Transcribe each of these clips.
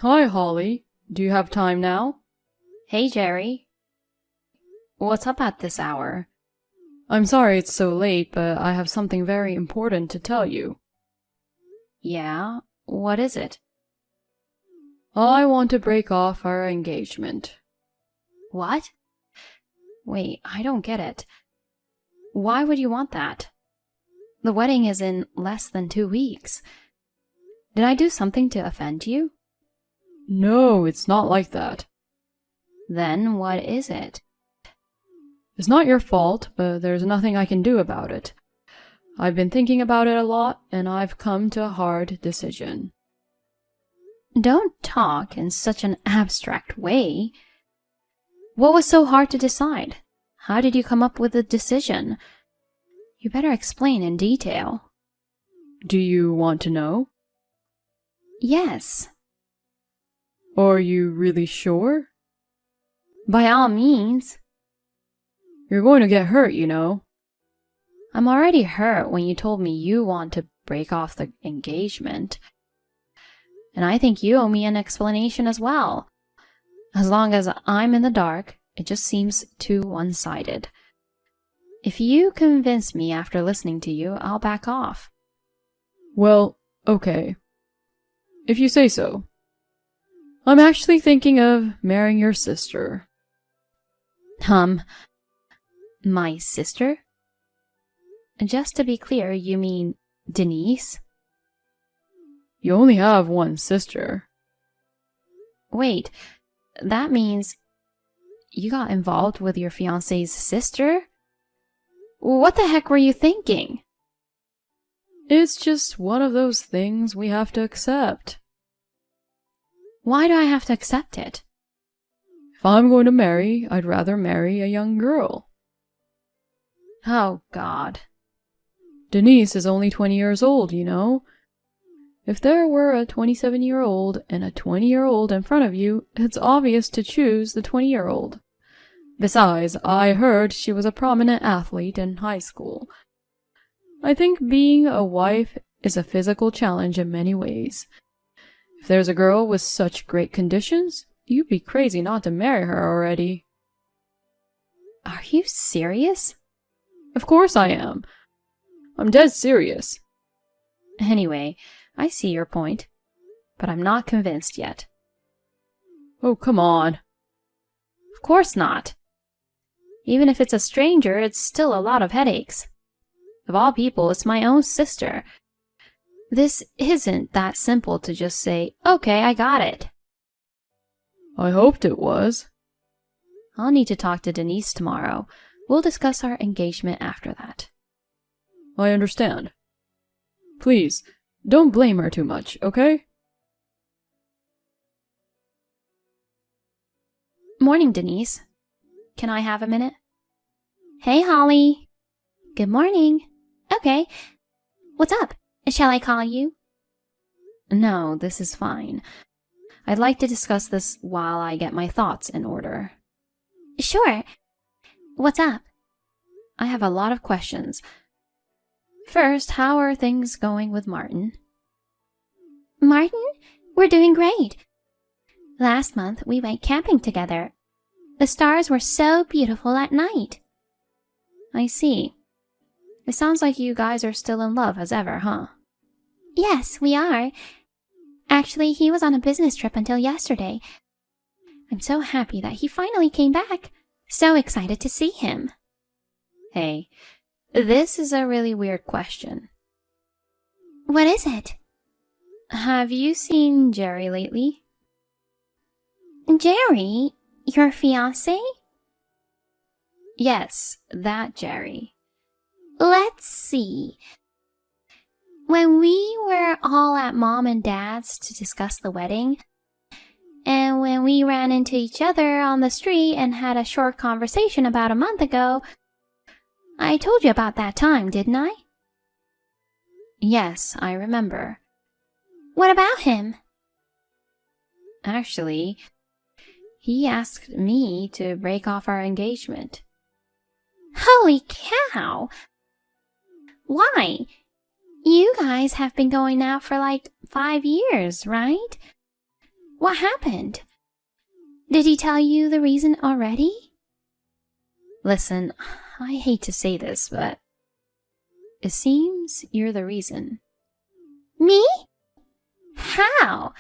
Hi, Holly. Do you have time now? Hey, Jerry. What's up at this hour? I'm sorry it's so late, but I have something very important to tell you. Yeah? What is it? I want to break off our engagement. What? Wait, I don't get it. Why would you want that? The wedding is in less than 2 weeks. Did I do something to offend you? No, it's not like that. Then what is it? It's not your fault, but there's nothing I can do about it. I've been thinking about it a lot, and I've come to a hard decision. Don't talk in such an abstract way. What was so hard to decide? How did you come up with the decision? You better explain in detail. Do you want to know? Yes. Are you really sure? By all means. You're going to get hurt, you know. I'm already hurt when you told me you want to break off the engagement. And I think you owe me an explanation as well. As long as I'm in the dark, it just seems too one-sided. If you convince me after listening to you, I'll back off. Well, okay. If you say so. I'm actually thinking of marrying your sister. My sister? Just to be clear, you mean Denise? You only have one sister. Wait, that means you got involved with your fiancé's sister? What the heck were you thinking? It's just one of those things we have to accept. Why do I have to accept it? If I'm going to marry, I'd rather marry a young girl. Oh, God. Denise is only 20 years old, you know. If there were a 27-year-old and a 20-year-old in front of you, it's obvious to choose the 20-year-old. Besides, I heard she was a prominent athlete in high school. I think being a wife is a physical challenge in many ways. If there's a girl with such great conditions, you'd be crazy not to marry her already. Are you serious? Of course I am. I'm dead serious. Anyway, I see your point, but I'm not convinced yet. Oh, come on. Of course not. Even if it's a stranger, it's still a lot of headaches. Of all people, it's my own sister. This isn't that simple to just say, okay, I got it. I hoped it was. I'll need to talk to Denise tomorrow. We'll discuss our engagement after that. I understand. Please, don't blame her too much, okay? Morning, Denise. Can I have a minute? Hey, Holly. Good morning. Okay. What's up? Shall I call you? No, this is fine. I'd like to discuss this while I get my thoughts in order. Sure. What's up? I have a lot of questions. First, how are things going with Martin? Martin? We're doing great. Last month, we went camping together. The stars were so beautiful at night. I see. It sounds like you guys are still in love as ever, huh? Yes, we are. Actually, he was on a business trip until yesterday. I'm so happy that he finally came back. So excited to see him. Hey, this is a really weird question. What is it? Have you seen Jerry lately? Jerry? Your fiancé? Yes, that Jerry. Let's see. When we were all at Mom and Dad's to discuss the wedding, and when we ran into each other on the street and had a short conversation about a month ago, I told you about that time, didn't I? Yes, I remember. What about him? Actually, he asked me to break off our engagement. Holy cow! Why? You guys have been going out for like 5 years, right? What happened? Did he tell you the reason already? Listen, I hate to say this, but it seems you're the reason. Me? How?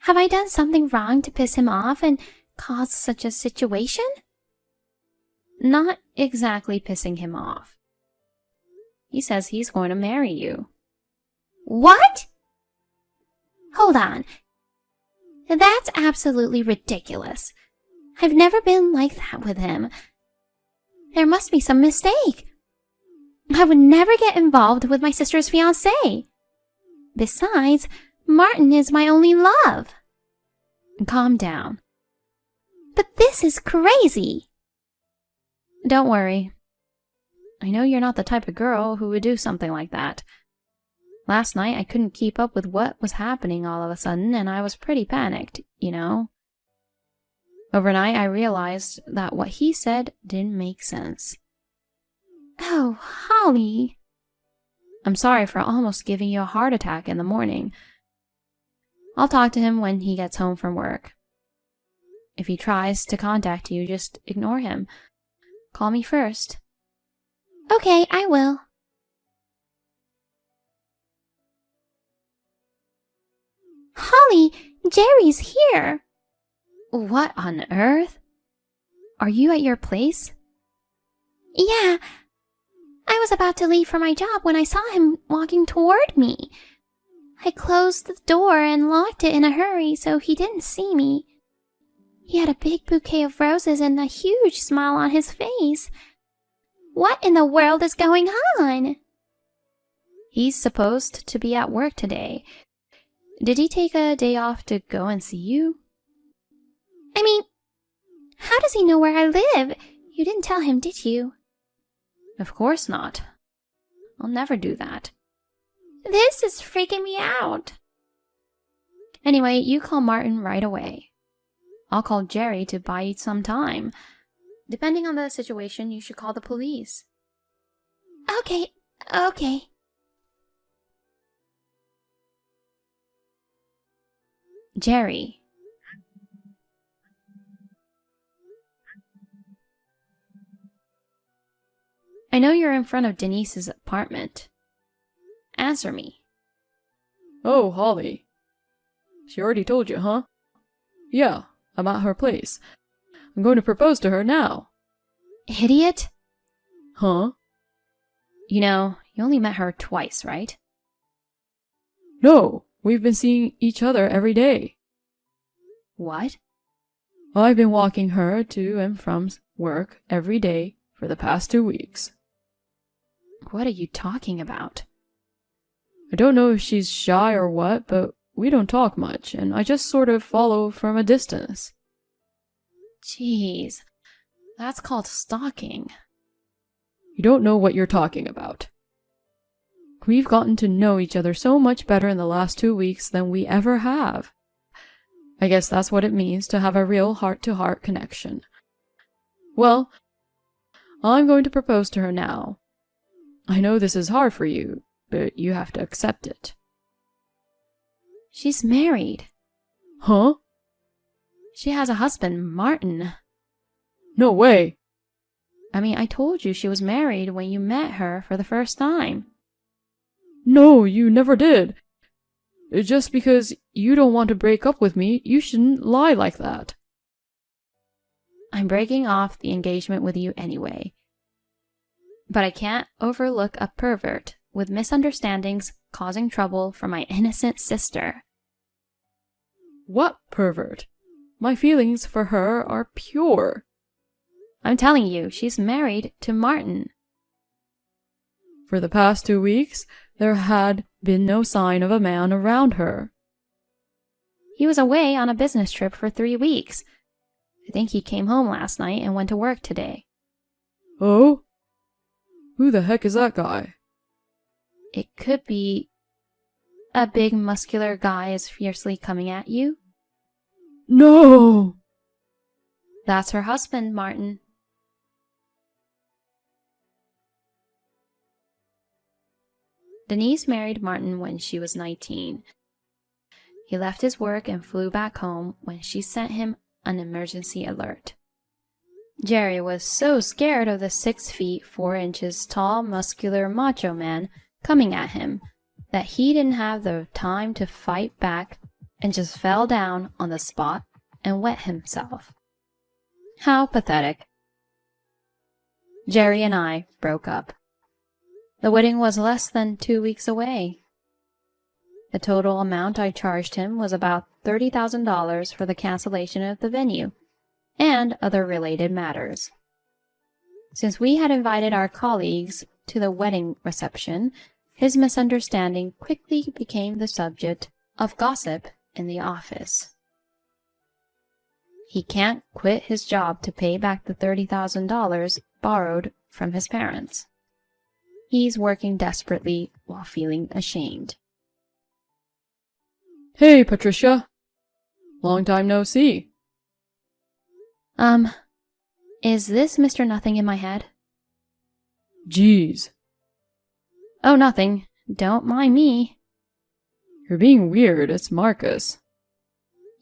Have I done something wrong to piss him off and cause such a situation? Not exactly pissing him off. He says he's going to marry you. What? Hold on. That's absolutely ridiculous. I've never been like that with him. There must be some mistake. I would never get involved with my sister's fiancé. Besides, Martin is my only love. Calm down. But this is crazy. Don't worry. I know you're not the type of girl who would do something like that. Last night I couldn't keep up with what was happening all of a sudden, and I was pretty panicked, you know. Overnight I realized that what he said didn't make sense. Oh, Holly. I'm sorry for almost giving you a heart attack in the morning. I'll talk to him when he gets home from work. If he tries to contact you, just ignore him. Call me first. Okay, I will. Holly, Jerry's here. What on earth? Are you at your place? Yeah. I was about to leave for my job when I saw him walking toward me. I closed the door and locked it in a hurry so he didn't see me. He had a big bouquet of roses and a huge smile on his face. What in the world is going on? He's supposed to be at work today. Did he take a day off to go and see you? I mean, how does he know where I live? You didn't tell him, did you? Of course not. I'll never do that. This is freaking me out. Anyway, you call Martin right away. I'll call Jerry to buy you some time. Depending on the situation, you should call the police. Okay. Jerry. I know you're in front of Denise's apartment. Answer me. Oh, Holly. She already told you, huh? Yeah, I'm at her place. I'm going to propose to her now. Idiot? Huh? You know, you only met her twice, right? No, we've been seeing each other every day. What? I've been walking her to and from work every day for the past 2 weeks. What are you talking about? I don't know if she's shy or what, but we don't talk much, and I just sort of follow from a distance. Jeez, that's called stalking. You don't know what you're talking about. We've gotten to know each other so much better in the last 2 weeks than we ever have. I guess that's what it means to have a real heart-to-heart connection. Well, I'm going to propose to her now. I know this is hard for you, but you have to accept it. She's married. Huh? She has a husband, Martin. No way. I mean, I told you she was married when you met her for the first time. No, you never did. Just because you don't want to break up with me, you shouldn't lie like that. I'm breaking off the engagement with you anyway. But I can't overlook a pervert with misunderstandings causing trouble for my innocent sister. What pervert? My feelings for her are pure. I'm telling you, she's married to Martin. For the past 2 weeks, there had been no sign of a man around her. He was away on a business trip for 3 weeks. I think he came home last night and went to work today. Oh? Who the heck is that guy? It could be a big muscular guy is fiercely coming at you. No! That's her husband, Martin. Denise married Martin when she was 19. He left his work and flew back home when she sent him an emergency alert. Jerry was so scared of the 6 feet 4 inches tall, muscular macho man coming at him that he didn't have the time to fight back and just fell down on the spot and wet himself. How pathetic. Jerry and I broke up. The wedding was less than 2 weeks away. The total amount I charged him was about $30,000 for the cancellation of the venue and other related matters. Since we had invited our colleagues to the wedding reception, his misunderstanding quickly became the subject of gossip in the office. He can't quit his job to pay back the $30,000 borrowed from his parents. He's working desperately while feeling ashamed. Hey, Patricia. Long time no see. Is this Mr. Nothing in my head? Jeez. Oh, nothing. Don't mind me. You're being weird. It's Marcus.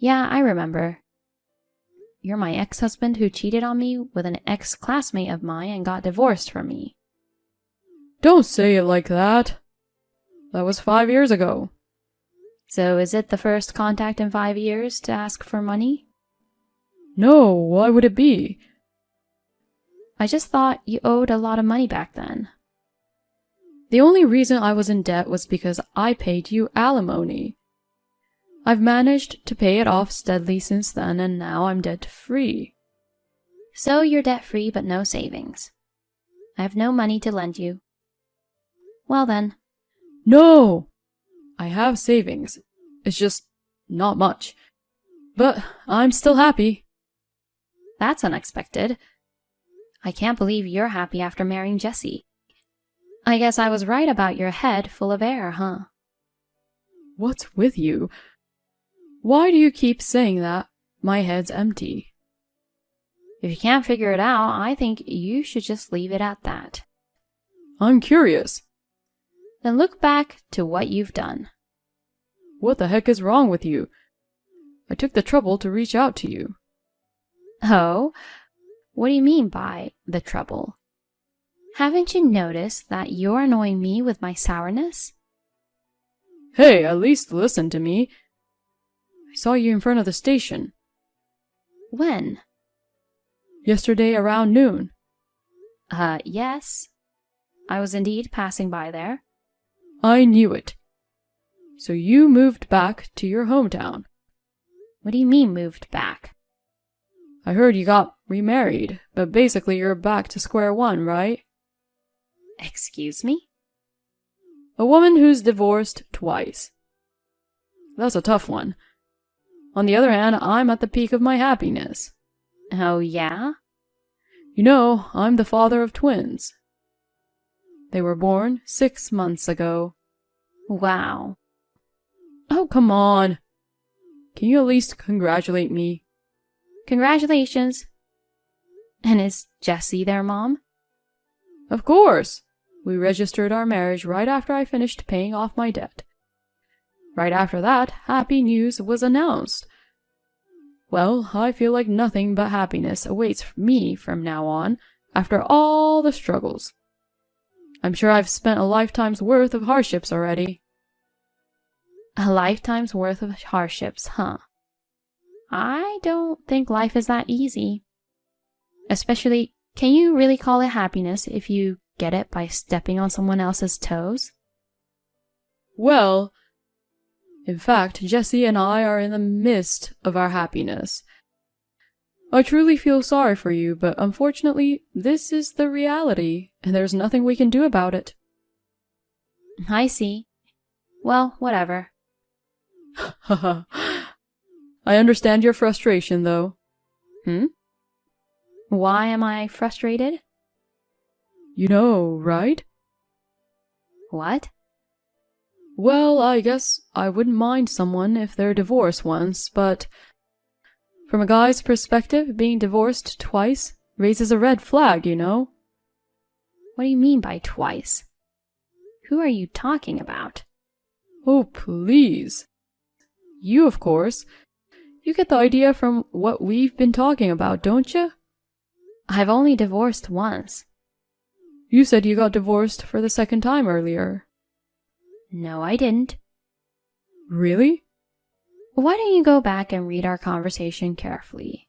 Yeah, I remember. You're my ex-husband who cheated on me with an ex-classmate of mine and got divorced from me. Don't say it like that. That was 5 years ago. So is it the first contact in 5 years to ask for money? No, why would it be? I just thought you owed a lot of money back then. The only reason I was in debt was because I paid you alimony. I've managed to pay it off steadily since then, and now I'm debt-free. So you're debt-free but no savings. I have no money to lend you. Well then. No! I have savings. It's just not much. But I'm still happy. That's unexpected. I can't believe you're happy after marrying Jesse. I guess I was right about your head full of air, huh? What's with you? Why do you keep saying that? My head's empty. If you can't figure it out, I think you should just leave it at that. I'm curious. Then look back to what you've done. What the heck is wrong with you? I took the trouble to reach out to you. Oh? What do you mean by the trouble? Haven't you noticed that you're annoying me with my sourness? Hey, at least listen to me. I saw you in front of the station. When? Yesterday around noon. Yes. I was indeed passing by there. I knew it. So you moved back to your hometown. What do you mean moved back? I heard you got remarried, but basically you're back to square one, right? Excuse me? A woman who's divorced twice. That's a tough one. On the other hand, I'm at the peak of my happiness. Oh, yeah? You know, I'm the father of twins. They were born 6 months ago. Wow. Oh, come on. Can you at least congratulate me? Congratulations. And is Jessie their mom? Of course. We registered our marriage right after I finished paying off my debt. Right after that, happy news was announced. Well, I feel like nothing but happiness awaits me from now on, after all the struggles. I'm sure I've spent a lifetime's worth of hardships already. A lifetime's worth of hardships, huh? I don't think life is that easy. Especially, can you really call it happiness if you get it by stepping on someone else's toes? Well, in fact, Jessie and I are in the midst of our happiness. I truly feel sorry for you, but unfortunately, this is the reality, and there's nothing we can do about it. I see. Well, whatever. Haha. I understand your frustration, though. Why am I frustrated? You know, right? What? Well, I guess I wouldn't mind someone if they're divorced once, but from a guy's perspective, being divorced twice raises a red flag, you know? What do you mean by twice? Who are you talking about? Oh, please. You, of course. You get the idea from what we've been talking about, don't you? I've only divorced once. You said you got divorced for the second time earlier. No, I didn't. Really? Why don't you go back and read our conversation carefully?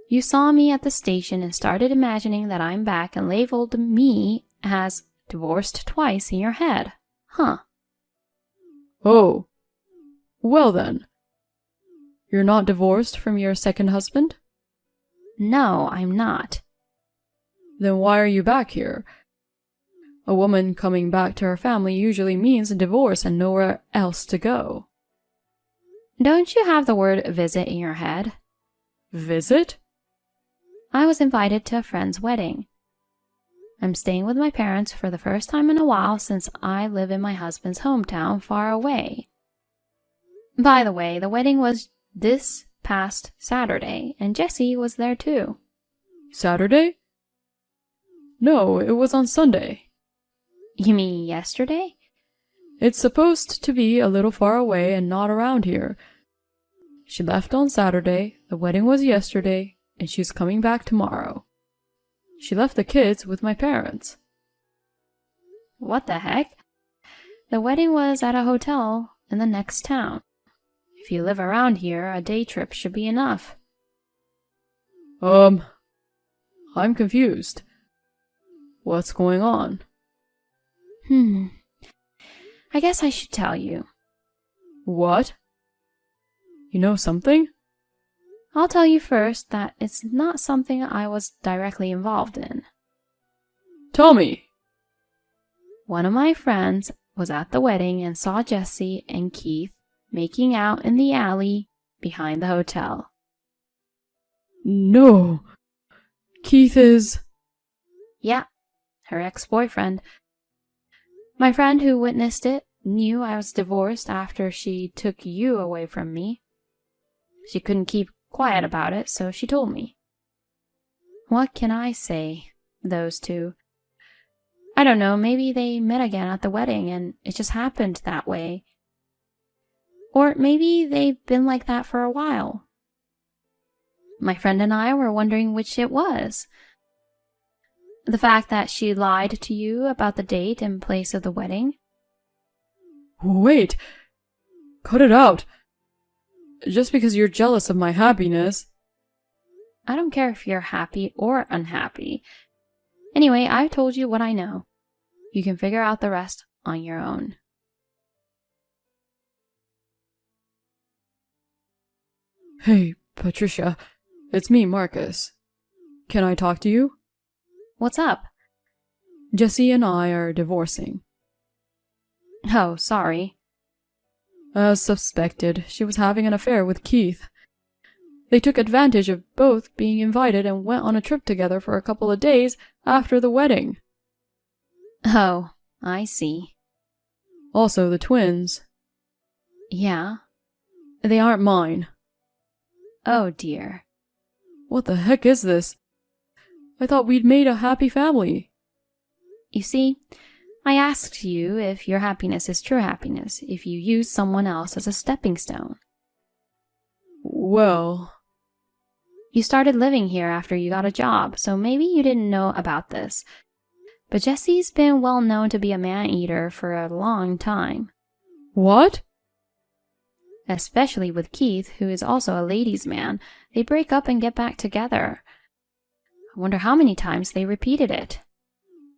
You saw me at the station and started imagining that I'm back and labeled me as divorced twice in your head. Huh. Oh. Well then. You're not divorced from your second husband? No, I'm not. Then why are you back here? A woman coming back to her family usually means a divorce and nowhere else to go. Don't you have the word visit in your head? Visit? I was invited to a friend's wedding. I'm staying with my parents for the first time in a while since I live in my husband's hometown far away. By the way, the wedding was this past Saturday, and Jessie was there too. Saturday? No, it was on Sunday. You mean yesterday? It's supposed to be a little far away and not around here. She left on Saturday, the wedding was yesterday, and she's coming back tomorrow. She left the kids with my parents. What the heck? The wedding was at a hotel in the next town. If you live around here, a day trip should be enough. I'm confused. What's going on? I guess I should tell you. What? You know something? I'll tell you first that it's not something I was directly involved in. Tell me. One of my friends was at the wedding and saw Jessie and Keith making out in the alley behind the hotel. No. Keith is... Yeah, her ex-boyfriend. My friend who witnessed it knew I was divorced after she took you away from me. She couldn't keep quiet about it, so she told me. What can I say? Those two. I don't know, maybe they met again at the wedding and it just happened that way. Or maybe they've been like that for a while. My friend and I were wondering which it was. The fact that she lied to you about the date and place of the wedding. Wait. Cut it out. Just because you're jealous of my happiness. I don't care if you're happy or unhappy. Anyway, I've told you what I know. You can figure out the rest on your own. Hey, Patricia. It's me, Marcus. Can I talk to you? What's up? Jessie and I are divorcing. Oh, sorry. As suspected, she was having an affair with Keith. They took advantage of both being invited and went on a trip together for a couple of days after the wedding. Oh, I see. Also, the twins. Yeah? They aren't mine. Oh, dear. What the heck is this? I thought we'd made a happy family. You see, I asked you if your happiness is true happiness, if you use someone else as a stepping stone. Well... You started living here after you got a job, so maybe you didn't know about this. But Jessie's been well known to be a man-eater for a long time. What? Especially with Keith, who is also a ladies' man. They break up and get back together. I wonder how many times they repeated it.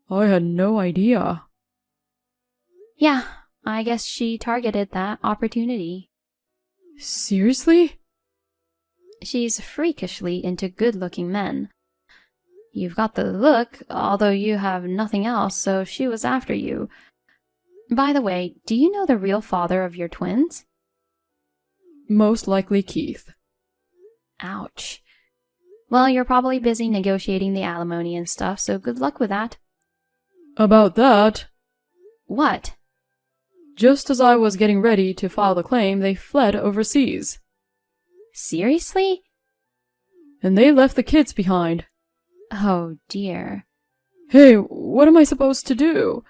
I had no idea. Yeah, I guess she targeted that opportunity. Seriously? She's freakishly into good-looking men. You've got the look, although you have nothing else, so she was after you. By the way, do you know the real father of your twins? Most likely Keith. Ouch. Well, you're probably busy negotiating the alimony and stuff, so good luck with that. About that... What? Just as I was getting ready to file the claim, they fled overseas. Seriously? And they left the kids behind. Oh, dear. Hey, what am I supposed to do?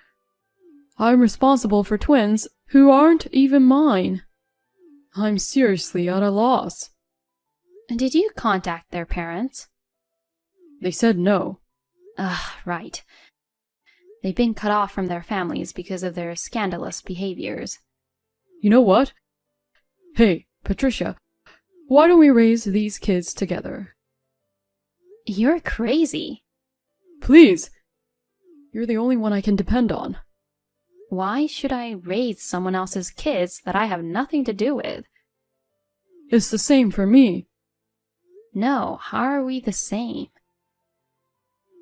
I'm responsible for twins who aren't even mine. I'm seriously at a loss. Did you contact their parents? They said no. Right. They've been cut off from their families because of their scandalous behaviors. You know what? Hey, Patricia, why don't we raise these kids together? You're crazy. Please! You're the only one I can depend on. Why should I raise someone else's kids that I have nothing to do with? It's the same for me. No, how are we the same?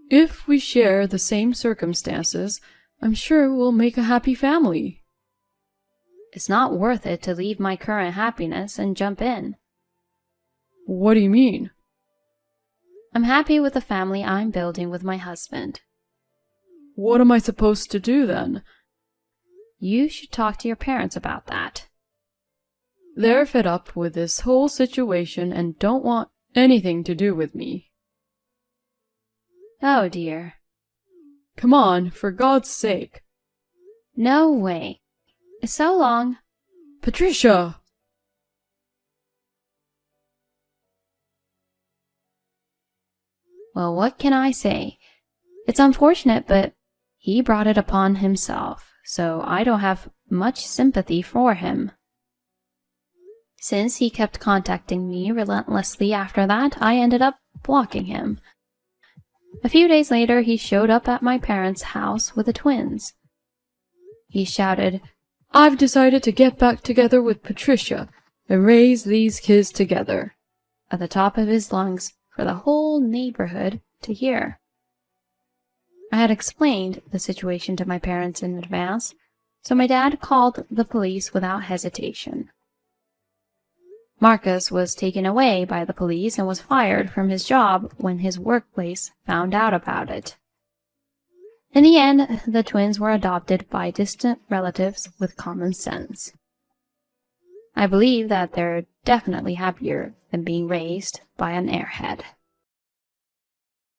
If we share the same circumstances, I'm sure we'll make a happy family. It's not worth it to leave my current happiness and jump in. What do you mean? I'm happy with the family I'm building with my husband. What am I supposed to do then? You should talk to your parents about that. They're fed up with this whole situation and don't want anything to do with me. Oh dear. Come on, for God's sake. No way. So long. Patricia! Well, what can I say? It's unfortunate, but he brought it upon himself, so I don't have much sympathy for him. Since he kept contacting me relentlessly after that, I ended up blocking him. A few days later, he showed up at my parents' house with the twins. He shouted, I've decided to get back together with Patricia and raise these kids together, at the top of his lungs for the whole neighborhood to hear. I had explained the situation to my parents in advance, so my dad called the police without hesitation. Marcus was taken away by the police and was fired from his job when his workplace found out about it. In the end, the twins were adopted by distant relatives with common sense. I believe that they're definitely happier than being raised by an airhead.